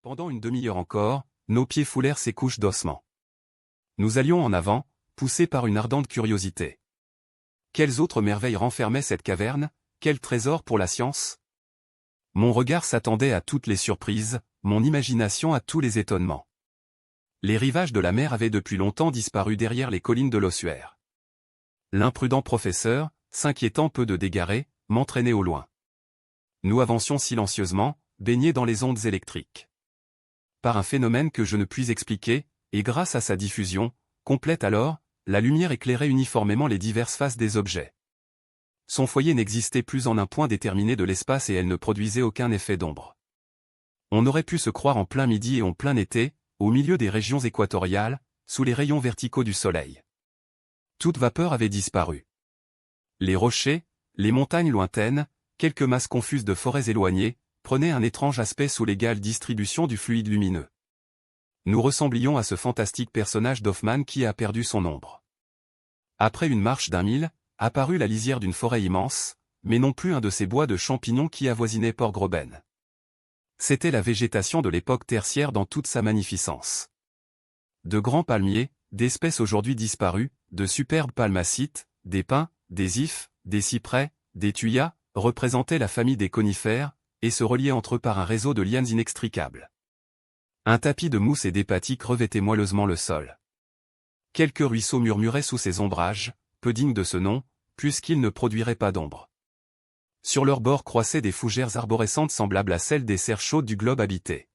Pendant une demi-heure encore, nos pieds foulèrent ces couches d'ossements. Nous allions en avant, poussés par une ardente curiosité. Quelles autres merveilles renfermait cette caverne, quel trésor pour la science? Mon regard s'attendait à toutes les surprises, mon imagination à tous les étonnements. Les rivages de la mer avaient depuis longtemps disparu derrière les collines de l'ossuaire. L'imprudent professeur, s'inquiétant peu de d'égarer, m'entraînait au loin. Nous avancions silencieusement, baignés dans les ondes électriques. Par un phénomène que je ne puis expliquer, et grâce à sa diffusion, complète alors, la lumière éclairait uniformément les diverses faces des objets. Son foyer n'existait plus en un point déterminé de l'espace et elle ne produisait aucun effet d'ombre. On aurait pu se croire en plein midi et en plein été, au milieu des régions équatoriales, sous les rayons verticaux du soleil. Toute vapeur avait disparu. Les rochers, les montagnes lointaines, quelques masses confuses de forêts éloignées, prenaient un étrange aspect sous l'égale distribution du fluide lumineux. Nous ressemblions à ce fantastique personnage d'Hoffmann qui a perdu son ombre. Après une marche d'1 mille, apparut la lisière d'une forêt immense, mais non plus un de ces bois de champignons qui avoisinaient Port-Graben. C'était la végétation de l'époque tertiaire dans toute sa magnificence. De grands palmiers, d'espèces aujourd'hui disparues, de superbes palmacites, des pins, des ifs, des cyprès, des thuyas, représentaient la famille des conifères, et se reliaient entre eux par un réseau de lianes inextricables. Un tapis de mousse et d'hépatique revêtait moelleusement le sol. Quelques ruisseaux murmuraient sous ces ombrages, peu dignes de ce nom, puisqu'ils ne produiraient pas d'ombre. Sur leurs bords croissaient des fougères arborescentes semblables à celles des serres chaudes du globe habité.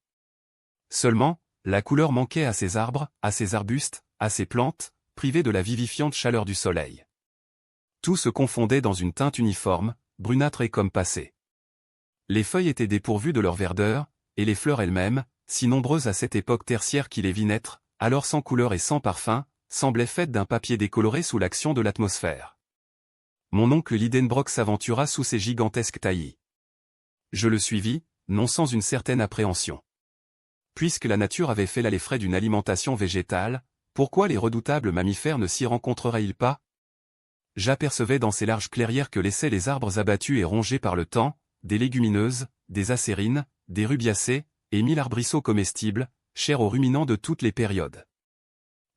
Seulement, la couleur manquait à ces arbres, à ces arbustes, à ces plantes, privées de la vivifiante chaleur du soleil. Tout se confondait dans une teinte uniforme, brunâtre et comme passée. Les feuilles étaient dépourvues de leur verdeur, et les fleurs elles-mêmes, si nombreuses à cette époque tertiaire qui les vit naître, alors sans couleur et sans parfum, semblaient faites d'un papier décoloré sous l'action de l'atmosphère. Mon oncle Lidenbrock s'aventura sous ces gigantesques taillis. Je le suivis, non sans une certaine appréhension. Puisque la nature avait fait là les frais d'une alimentation végétale, pourquoi les redoutables mammifères ne s'y rencontreraient-ils pas? J'apercevais dans ces larges clairières que laissaient les arbres abattus et rongés par le temps, des légumineuses, des acérines, des rubiacées, et 1000 arbrisseaux comestibles, chers aux ruminants de toutes les périodes.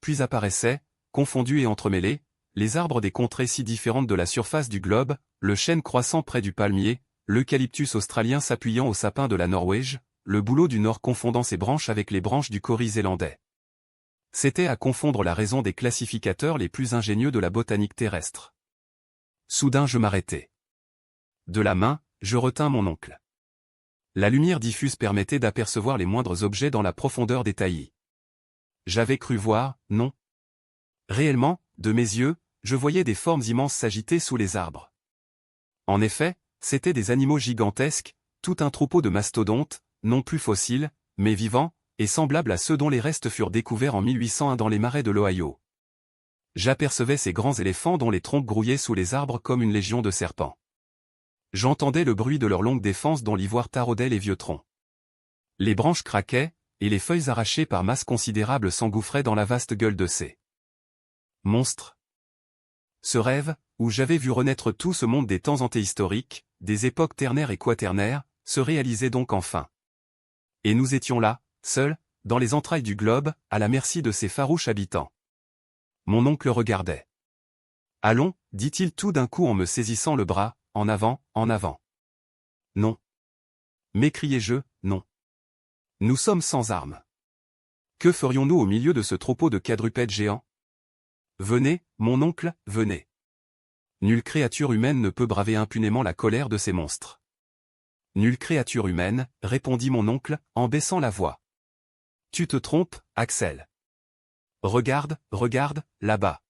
Puis apparaissaient, confondus et entremêlés, les arbres des contrées si différentes de la surface du globe, le chêne croissant près du palmier, l'eucalyptus australien s'appuyant au sapin de la Norvège, le bouleau du Nord confondant ses branches avec les branches du kauris zélandais. C'était à confondre la raison des classificateurs les plus ingénieux de la botanique terrestre. Soudain je m'arrêtai. De la main, je retins mon oncle. La lumière diffuse permettait d'apercevoir les moindres objets dans la profondeur des taillis. J'avais cru voir, non. Réellement, de mes yeux, je voyais des formes immenses s'agiter sous les arbres. En effet, c'étaient des animaux gigantesques, tout un troupeau de mastodontes, non plus fossiles, mais vivants, et semblables à ceux dont les restes furent découverts en 1801 dans les marais de l'Ohio. J'apercevais ces grands éléphants dont les trompes grouillaient sous les arbres comme une légion de serpents. J'entendais le bruit de leurs longues défenses dont l'ivoire taraudait les vieux troncs. Les branches craquaient, et les feuilles arrachées par masses considérables s'engouffraient dans la vaste gueule de ces monstres. Ce rêve, où j'avais vu renaître tout ce monde des temps antéhistoriques, des époques ternaires et quaternaires, se réalisait donc enfin. Et nous étions là, seuls, dans les entrailles du globe, à la merci de ces farouches habitants. Mon oncle regardait. « Allons, dit-il tout d'un coup en me saisissant le bras, en avant, en avant. »« Non. » m'écriai-je, non. Nous sommes sans armes. Que ferions-nous au milieu de ce troupeau de quadrupèdes géants? Venez, mon oncle, venez. Nulle créature humaine ne peut braver impunément la colère de ces monstres. Nulle créature humaine, répondit mon oncle, en baissant la voix. Tu te trompes, Axel. Regarde, regarde, là-bas.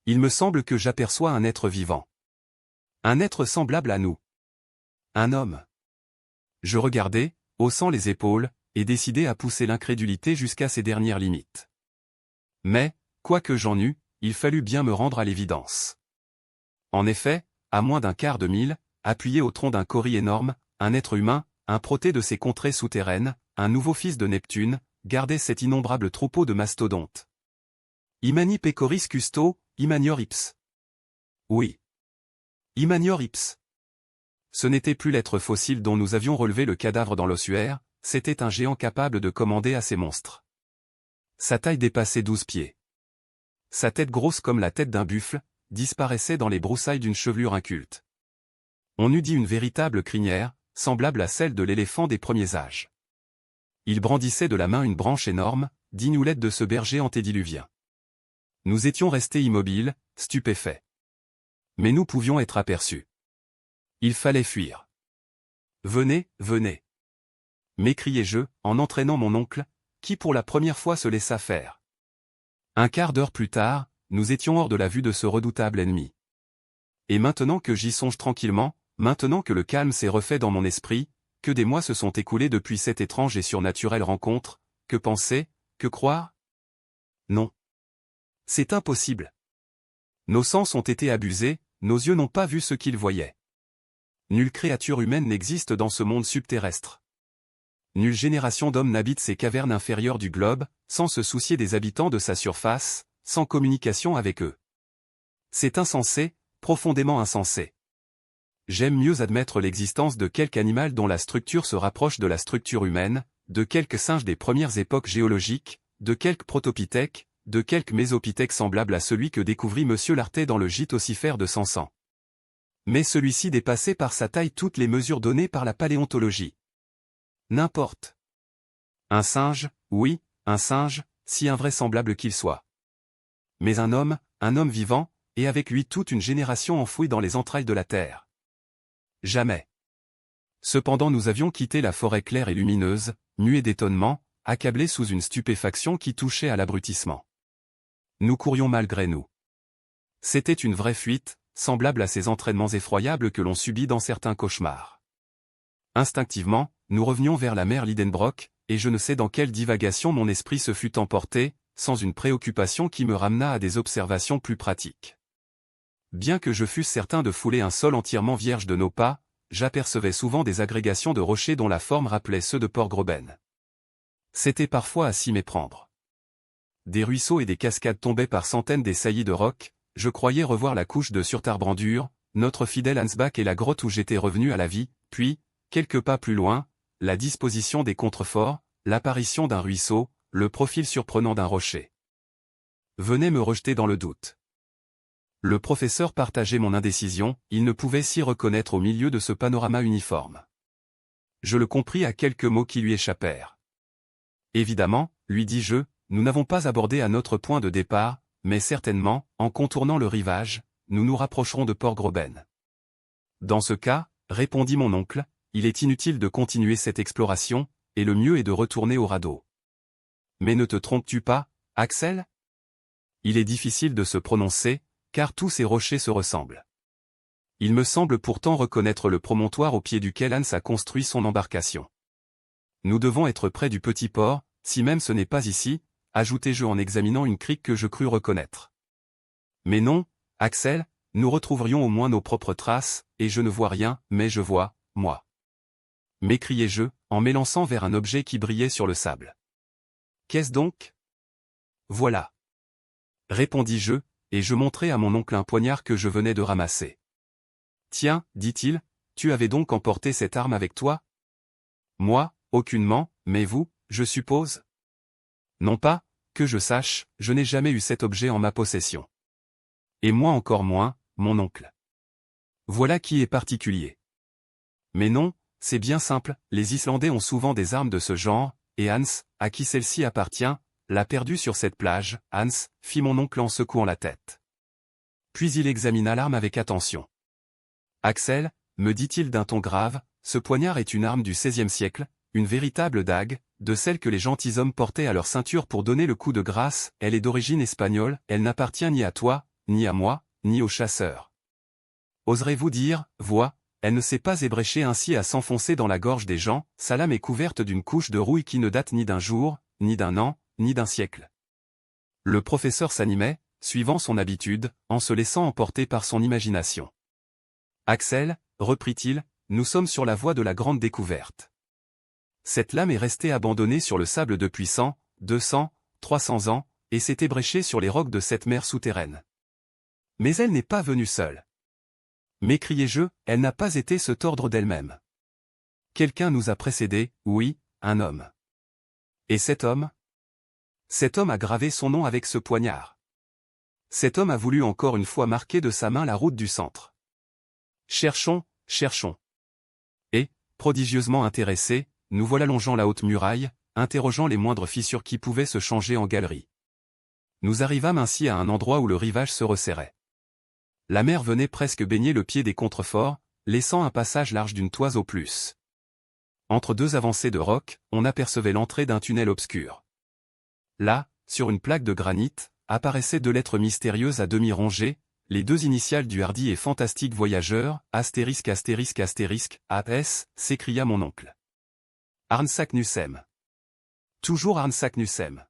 Il me semble que j'aperçois un être vivant. Un être semblable à nous. Un homme. Je regardai, haussant les épaules, et décidé à pousser l'incrédulité jusqu'à ses dernières limites. Mais, quoi que j'en eus, il fallut bien me rendre à l'évidence. En effet, à moins d'un quart de mille, appuyé au tronc d'un kauris énorme, un être humain, un proté de ces contrées souterraines, un nouveau fils de Neptune, gardait cet innombrable troupeau de mastodontes. Imani pecoris custo, imanior ips. Oui. Imanior ips. Ce n'était plus l'être fossile dont nous avions relevé le cadavre dans l'ossuaire, c'était un géant capable de commander à ces monstres. Sa taille dépassait 12 pieds. Sa tête grosse comme la tête d'un buffle, disparaissait dans les broussailles d'une chevelure inculte. On eût dit une véritable crinière, semblable à celle de l'éléphant des premiers âges. Il brandissait de la main une branche énorme, digne oulette de ce berger antédiluvien. Nous étions restés immobiles, stupéfaits. Mais nous pouvions être aperçus. Il fallait fuir. « Venez, venez !» m'écriai-je, en entraînant mon oncle, qui pour la première fois se laissa faire. Un quart d'heure plus tard, nous étions hors de la vue de ce redoutable ennemi. Et maintenant que j'y songe tranquillement, maintenant que le calme s'est refait dans mon esprit, que des mois se sont écoulés depuis cette étrange et surnaturelle rencontre, que penser, que croire? Non. C'est impossible. Nos sens ont été abusés, nos yeux n'ont pas vu ce qu'ils voyaient. Nulle créature humaine n'existe dans ce monde subterrestre. Nulle génération d'hommes n'habite ces cavernes inférieures du globe, sans se soucier des habitants de sa surface, sans communication avec eux. C'est insensé, profondément insensé. J'aime mieux admettre l'existence de quelque animal dont la structure se rapproche de la structure humaine, de quelque singe des premières époques géologiques, de quelque protopithèque, de quelque mésopithèque semblable à celui que découvrit Monsieur Lartet dans le gîte ossifère de Sansan. Mais celui-ci dépassait par sa taille toutes les mesures données par la paléontologie. N'importe. Un singe, oui, un singe, si invraisemblable qu'il soit. Mais un homme vivant, et avec lui toute une génération enfouie dans les entrailles de la terre. Jamais. Cependant nous avions quitté la forêt claire et lumineuse, muets d'étonnement, accablés sous une stupéfaction qui touchait à l'abrutissement. Nous courions malgré nous. C'était une vraie fuite, semblable à ces entraînements effroyables que l'on subit dans certains cauchemars. Instinctivement, nous revenions vers la mer Lidenbrock, et je ne sais dans quelle divagation mon esprit se fut emporté, sans une préoccupation qui me ramena à des observations plus pratiques. Bien que je fusse certain de fouler un sol entièrement vierge de nos pas, j'apercevais souvent des agrégations de rochers dont la forme rappelait ceux de Port Groben. C'était parfois à s'y méprendre. Des ruisseaux et des cascades tombaient par centaines des saillies de rocs, je croyais revoir la couche de Surtarbrandur, notre fidèle Ansbach et la grotte où j'étais revenu à la vie, puis, quelques pas plus loin, la disposition des contreforts, l'apparition d'un ruisseau, le profil surprenant d'un rocher. Venait me rejeter dans le doute. Le professeur partageait mon indécision, il ne pouvait s'y reconnaître au milieu de ce panorama uniforme. Je le compris à quelques mots qui lui échappèrent. Évidemment, lui dis-je, nous n'avons pas abordé à notre point de départ, mais certainement, en contournant le rivage, nous nous rapprocherons de Port Groben. Dans ce cas, répondit mon oncle, il est inutile de continuer cette exploration, et le mieux est de retourner au radeau. Mais ne te trompes-tu pas, Axel? Il est difficile de se prononcer, car tous ces rochers se ressemblent. Il me semble pourtant reconnaître le promontoire au pied duquel Hans a construit son embarcation. Nous devons être près du petit port, si même ce n'est pas ici, ajoutai-je en examinant une crique que je crus reconnaître. Mais non, Axel, nous retrouverions au moins nos propres traces, et je ne vois rien, mais je vois, moi. M'écriai-je, en m'élançant vers un objet qui brillait sur le sable. Qu'est-ce donc? Voilà. Répondis-je, et je montrai à mon oncle un poignard que je venais de ramasser. Tiens, dit-il, tu avais donc emporté cette arme avec toi? Moi, aucunement, mais vous, je suppose? Non pas, que je sache, je n'ai jamais eu cet objet en ma possession. Et moi encore moins, mon oncle. Voilà qui est particulier. Mais non, c'est bien simple, les Islandais ont souvent des armes de ce genre, et Hans, à qui celle-ci appartient, l'a perdue sur cette plage, Hans, fit mon oncle en secouant la tête. Puis il examina l'arme avec attention. Axel, me dit-il d'un ton grave, ce poignard est une arme du XVIe siècle, une véritable dague, de celle que les gentilshommes portaient à leur ceinture pour donner le coup de grâce, elle est d'origine espagnole, elle n'appartient ni à toi, ni à moi, ni aux chasseurs. Oserez-vous dire, vois, elle ne s'est pas ébréchée ainsi à s'enfoncer dans la gorge des gens, sa lame est couverte d'une couche de rouille qui ne date ni d'un jour, ni d'un an, ni d'un siècle. Le professeur s'animait, suivant son habitude, en se laissant emporter par son imagination. Axel, reprit-il, nous sommes sur la voie de la grande découverte. Cette lame est restée abandonnée sur le sable depuis 100, 200, 300 ans, et s'est ébréchée sur les rocs de cette mer souterraine. Mais elle n'est pas venue seule. M'écriai-je, elle n'a pas été se tordre d'elle-même. Quelqu'un nous a précédés, oui, un homme. Et cet homme? Cet homme a gravé son nom avec ce poignard. Cet homme a voulu encore une fois marquer de sa main la route du centre. Cherchons, cherchons. Et, prodigieusement intéressés, nous voilà longeant la haute muraille, interrogeant les moindres fissures qui pouvaient se changer en galerie. Nous arrivâmes ainsi à un endroit où le rivage se resserrait. La mer venait presque baigner le pied des contreforts, laissant un passage large d'une toise au plus. Entre deux avancées de roc, on apercevait l'entrée d'un tunnel obscur. Là, sur une plaque de granit, apparaissaient deux lettres mystérieuses à demi rongées, les deux initiales du hardi et fantastique voyageur, astérisque astérisque astérisque, AS, s'écria mon oncle. Arne Saknussemm. Toujours Arne Saknussemm.